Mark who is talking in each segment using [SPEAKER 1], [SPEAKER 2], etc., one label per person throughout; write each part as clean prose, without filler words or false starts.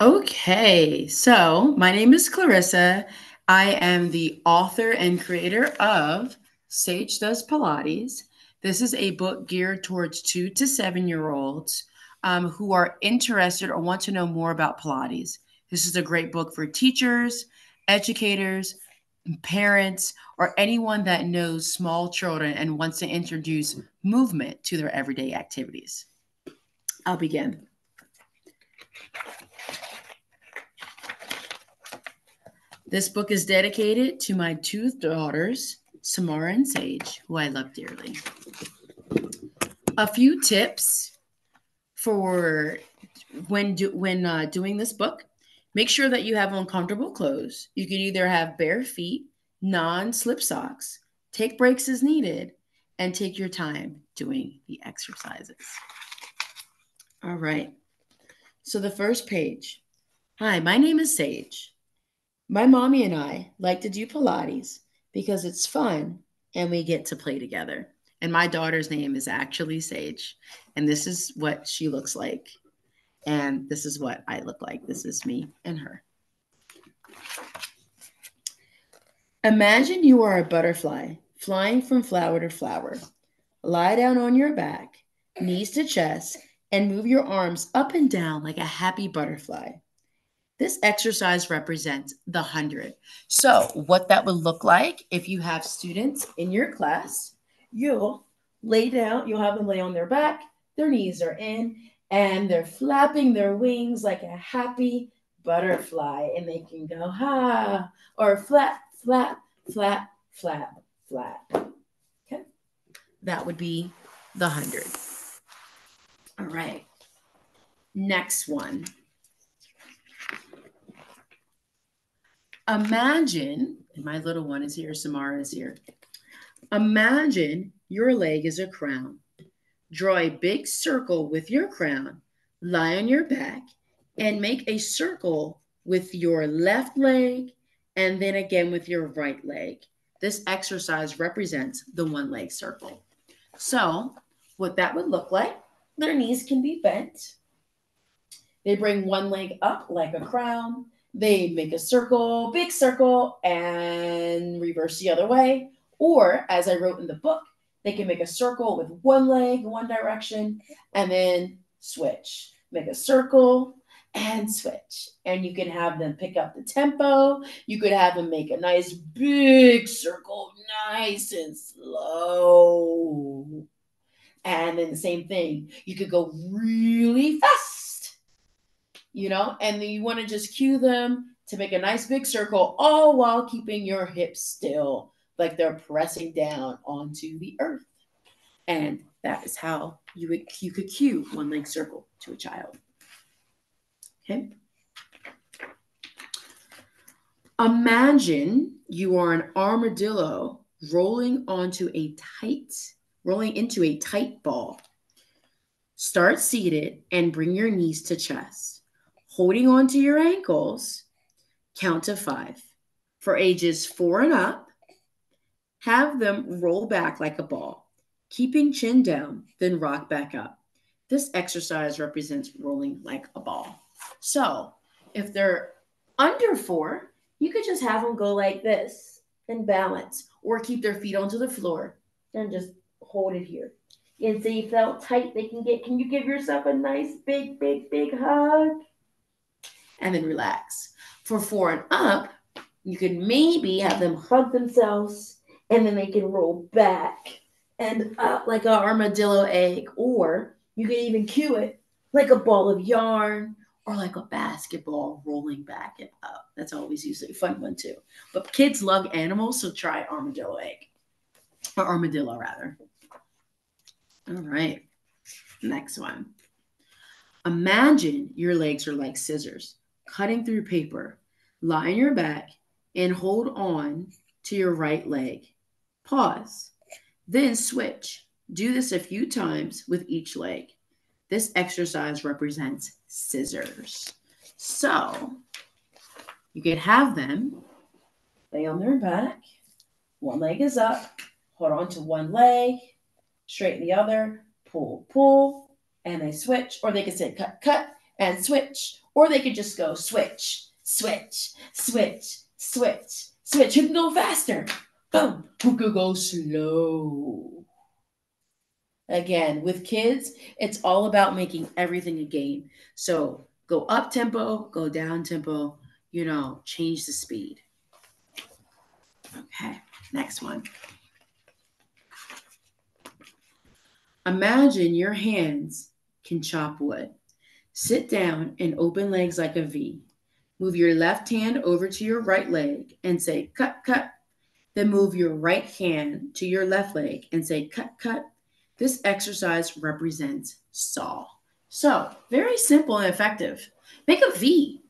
[SPEAKER 1] Okay, so my name is Clarissa. I am the author and creator of Sage Does Pilates. This is a book geared towards 2 to 7 year olds who are interested or want to know more about Pilates. This is a great book for teachers, educators, parents, or anyone that knows small children and wants to introduce movement to their everyday activities. I'll begin. This book is dedicated to my two daughters, Samara and Sage, who I love dearly. A few tips for when doing this book. Make sure that you have on comfortable clothes. You can either have bare feet, non-slip socks, take breaks as needed, and take your time doing the exercises. All right. So the first page. Hi, my name is Sage. My mommy and I like to do Pilates because it's fun and we get to play together. And my daughter's name is actually Sage. And this is what she looks like. And this is what I look like. This is me and her. Imagine you are a butterfly flying from flower to flower. Lie down on your back, knees to chest, and move your arms up and down like a happy butterfly. This exercise represents the 100. So, what that would look like if you have students in your class, you'll lay down, you'll have them lay on their back, their knees are in, and they're flapping their wings like a happy butterfly. And they can go ha, or flap, flap, flap, flap, flap. Okay, that would be the 100. All right, next one. Imagine, and my little one is here, Samara is here. Imagine your leg is a crown. Draw a big circle with your crown, lie on your back, and make a circle with your left leg and then again with your right leg. This exercise represents the one leg circle. So, what that would look like, their knees can be bent. They bring one leg up like a crown. They make a circle, big circle, and reverse the other way. Or, as I wrote in the book, they can make a circle with one leg, one direction, and then switch. Make a circle and switch. And you can have them pick up the tempo. You could have them make a nice big circle, nice and slow. And then the same thing, you could go really fast, and then you want to just cue them to make a nice big circle, all while keeping your hips still, like they're pressing down onto the earth. And that is how you could cue one leg circle to a child. Okay. Imagine you are an armadillo rolling into a tight ball. Start seated and bring your knees to chest. Holding onto your ankles, count to 5. For ages 4 and up, have them roll back like a ball, keeping chin down, then rock back up. This exercise represents rolling like a ball. So, if they're under 4, you could just have them go like this and balance, or keep their feet onto the floor and just hold it here. And so you felt tight, can you give yourself a nice big, big, big hug? And then relax. For 4 and up, you can maybe have them hug themselves and then they can roll back and up like an armadillo egg. Or you can even cue it like a ball of yarn or like a basketball rolling back and up. That's always usually a fun one too. But kids love animals, so try armadillo egg. Or armadillo, rather. All right. Next one. Imagine your legs are like scissors, cutting through paper. Lie on your back and hold on to your right leg. Pause. Then switch. Do this a few times with each leg. This exercise represents scissors. So you could have them lay on their back. One leg is up. Hold on to one leg. Straighten the other. Pull, pull. And they switch. Or they can say cut, cut. and switch. Or they could just go switch, switch, switch, switch, switch. Who can go faster? Boom. Who could go slow? Again, with kids, it's all about making everything a game. So go up tempo, go down tempo, change the speed. Okay, next one. Imagine your hands can chop wood. Sit down and open legs like a V. Move your left hand over to your right leg and say, cut, cut. Then move your right hand to your left leg and say, cut, cut. This exercise represents saw. So, very simple and effective. Make a V.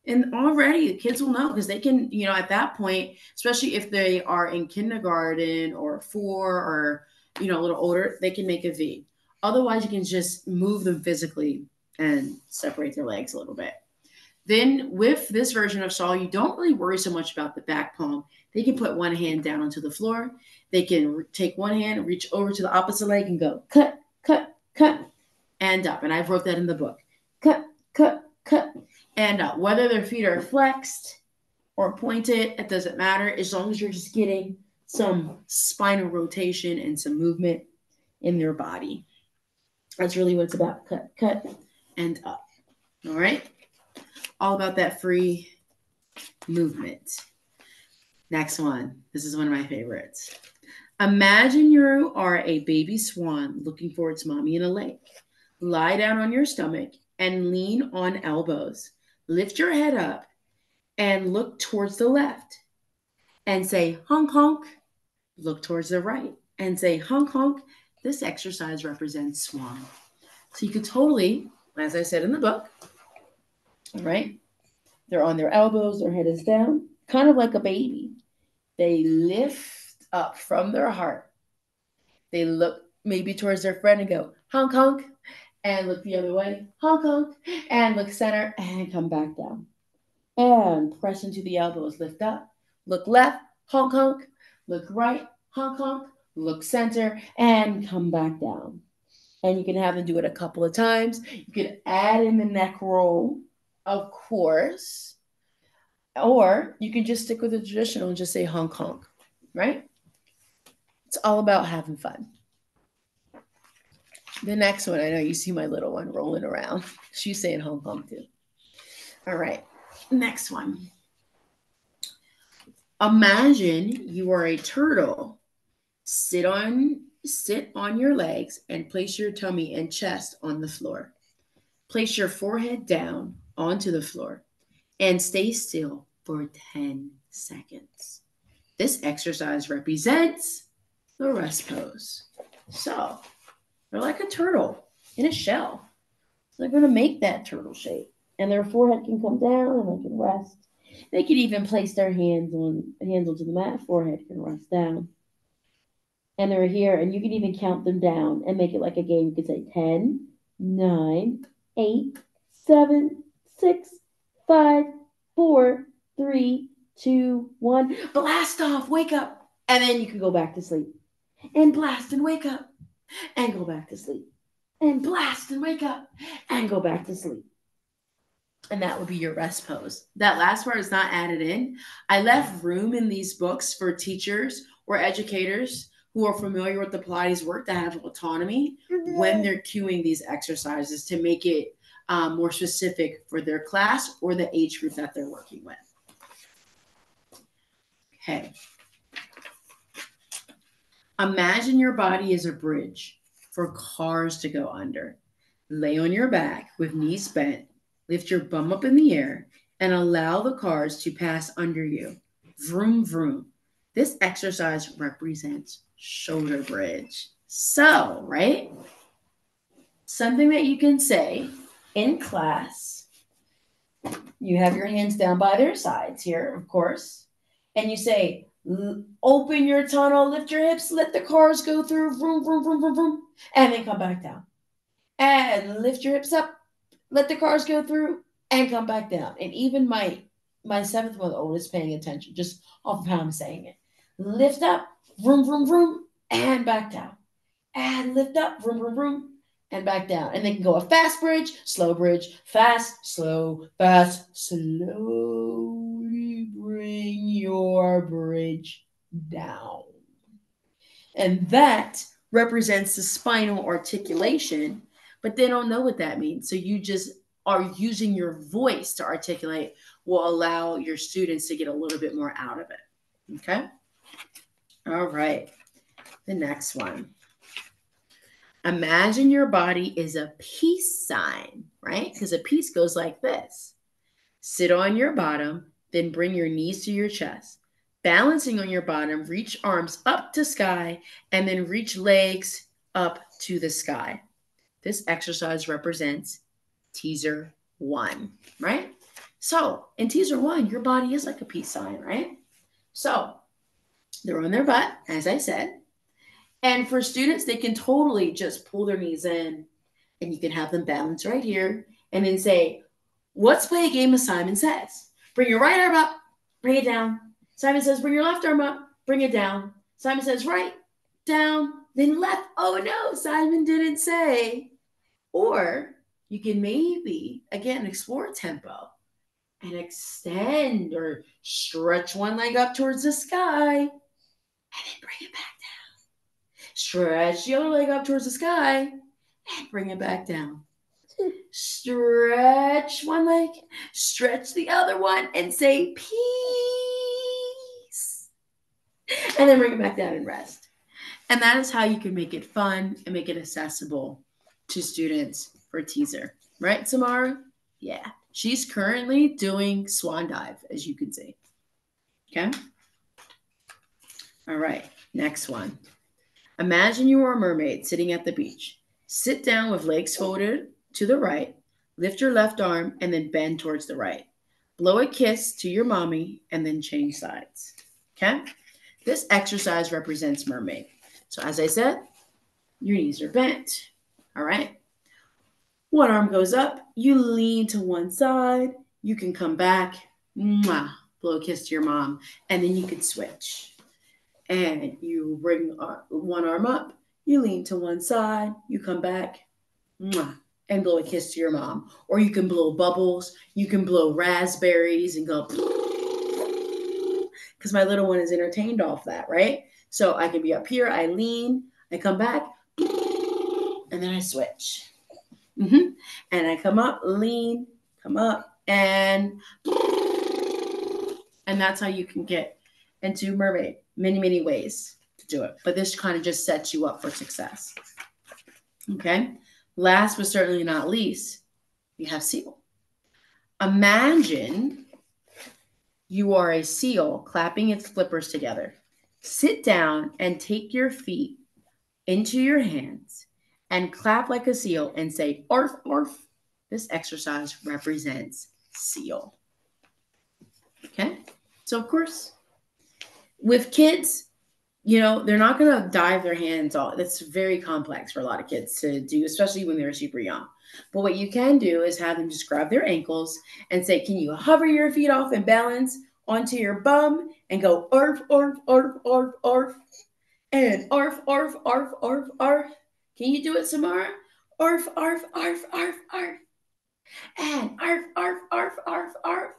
[SPEAKER 1] And already the kids will know because they can, at that point, especially if they are in kindergarten or 4 or, a little older, they can make a V. Otherwise, you can just move them physically and separate their legs a little bit. Then with this version of saw, you don't really worry so much about the back palm. They can put one hand down onto the floor. They can take one hand, reach over to the opposite leg and go cut, cut, cut, and up. And I wrote that in the book. Cut, cut, cut, and up. Whether their feet are flexed or pointed, it doesn't matter as long as you're just getting some spinal rotation and some movement in their body. That's really what it's about. Cut, cut, and up. All right? All about that free movement. Next one. This is one of my favorites. Imagine you are a baby swan looking for its mommy in a lake. Lie down on your stomach and lean on elbows. Lift your head up and look towards the left and say honk honk. Look towards the right and say honk honk. This exercise represents swan. So you could totally, as I said in the book, all right, they're on their elbows, their head is down, kind of like a baby. They lift up from their heart. They look maybe towards their friend and go honk honk, and look the other way, honk honk, and look center and come back down. And press into the elbows, lift up, look left, honk honk, look right, honk honk, look center, and come back down. And you can have them do it a couple of times. You can add in the neck roll, of course, or you can just stick with the traditional and just say honk honk, right? It's all about having fun. The next one, I know you see my little one rolling around. She's saying honk honk too. All right, next one. Imagine you are a turtle. Sit on your legs and place your tummy and chest on the floor. Place your forehead down onto the floor and stay still for 10 seconds. This exercise represents the rest pose. So they're like a turtle in a shell. So they're going to make that turtle shape. And their forehead can come down and they can rest. They can even place their hands onto the mat. Forehead can rest down. And they're here, and you can even count them down and make it like a game. You could say 10, 9, 8, 7, 6, 5, 4, 3, 2, 1. Blast off, wake up. And then you can go back to sleep. And blast and wake up. And go back to sleep. And blast and wake up. And go back to sleep. And that would be your rest pose. That last part is not added in. I left room in these books for teachers or educators who are familiar with the Pilates work that have autonomy when they're cueing these exercises to make it more specific for their class or the age group that they're working with. Okay. Imagine your body is a bridge for cars to go under. Lay on your back with knees bent. Lift your bum up in the air and allow the cars to pass under you. Vroom, vroom. This exercise represents shoulder bridge. So, right? Something that you can say in class. You have your hands down by their sides here, of course. And you say, open your tunnel, lift your hips, let the cars go through, vroom, vroom, vroom, vroom, vroom, and then come back down. And lift your hips up, let the cars go through, and come back down. And even my 7th-month-old is paying attention, just off of how I'm saying it. Lift up, vroom, vroom, vroom, and back down. And lift up, vroom, vroom, vroom, and back down. And they can go a fast bridge, fast, slow, fast, slowly bring your bridge down. And that represents the spinal articulation, but they don't know what that means. So you just are using your voice to articulate will allow your students to get a little bit more out of it. Okay? All right. The next one. Imagine your body is a peace sign, right? Because a peace goes like this. Sit on your bottom, then bring your knees to your chest. Balancing on your bottom, reach arms up to sky, and then reach legs up to the sky. This exercise represents teaser 1, right? So in teaser 1, your body is like a peace sign, right? So they're on their butt, as I said. And for students, they can totally just pull their knees in, and you can have them balance right here and then say, let's play a game of Simon Says. Bring your right arm up, bring it down. Simon says, bring your left arm up, bring it down. Simon says, right, down, then left. Oh no, Simon didn't say. Or you can maybe, again, explore tempo and extend or stretch one leg up towards the sky and then bring it back down. Stretch the other leg up towards the sky and bring it back down. Stretch one leg, stretch the other one, and say peace. And then bring it back down and rest. And that is how you can make it fun and make it accessible to students for teaser. Right, Samara? Yeah. She's currently doing swan dive, as you can see. Okay? All right, next one. Imagine you are a mermaid sitting at the beach. Sit down with legs folded to the right, lift your left arm, and then bend towards the right. Blow a kiss to your mommy, and then change sides. Okay? This exercise represents mermaid. So as I said, your knees are bent. All right? One arm goes up, you lean to one side, you can come back, mwah, blow a kiss to your mom, and then you can switch. And you bring one arm up, you lean to one side, you come back, mwah, and blow a kiss to your mom. Or you can blow bubbles, you can blow raspberries and go, because my little one is entertained off that, right? So I can be up here, I lean, I come back, and then I switch. And I come up, lean, come up, and that's how you can get into mermaid. Many ways to do it. But this kind of just sets you up for success. Okay? Last but certainly not least, you have seal. Imagine you are a seal clapping its flippers together. Sit down and take your feet into your hands and clap like a seal and say, arf, arf. This exercise represents seal. Okay? So, of course, with kids, they're not going to dive their hands off. That's very complex for a lot of kids to do, especially when they're super young. But what you can do is have them just grab their ankles and say, can you hover your feet off and balance onto your bum and go arf, arf, arf, arf, arf, and arf, arf, arf, arf, arf. Can you do it, Samara? Arf, arf, arf, arf, arf. And arf, arf, arf, arf, arf.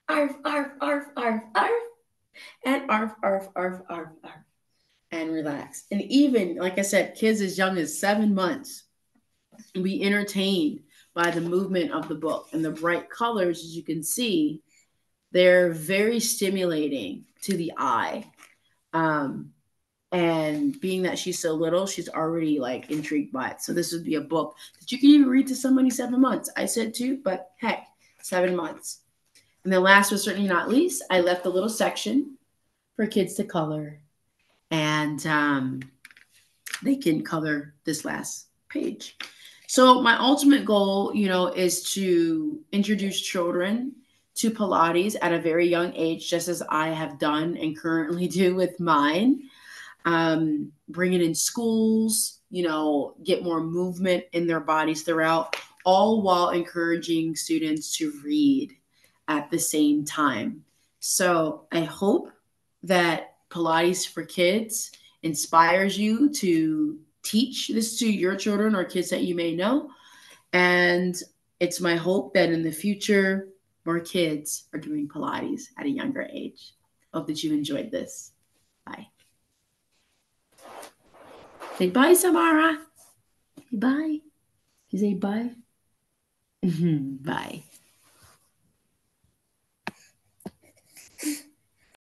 [SPEAKER 1] Arf, arf, arf, arf, arf. And arf, arf, arf, arf, arf. And relax. And even, like I said, kids as young as 7 months be entertained by the movement of the book. And the bright colors, as you can see, they're very stimulating to the eye. And being that she's so little, she's already like intrigued by it. So this would be a book that you can even read to somebody 7 months. I said 2, but heck, 7 months. And then last but certainly not least, I left a little section for kids to color. And they can color this last page. So my ultimate goal, is to introduce children to Pilates at a very young age, just as I have done and currently do with mine. Bring it in schools, get more movement in their bodies throughout, all while encouraging students to read at the same time. So I hope that Pilates for Kids inspires you to teach this to your children or kids that you may know. And it's my hope that in the future, more kids are doing Pilates at a younger age. Hope that you enjoyed this. Bye. Say bye, Samara. Say bye. You say bye. Bye.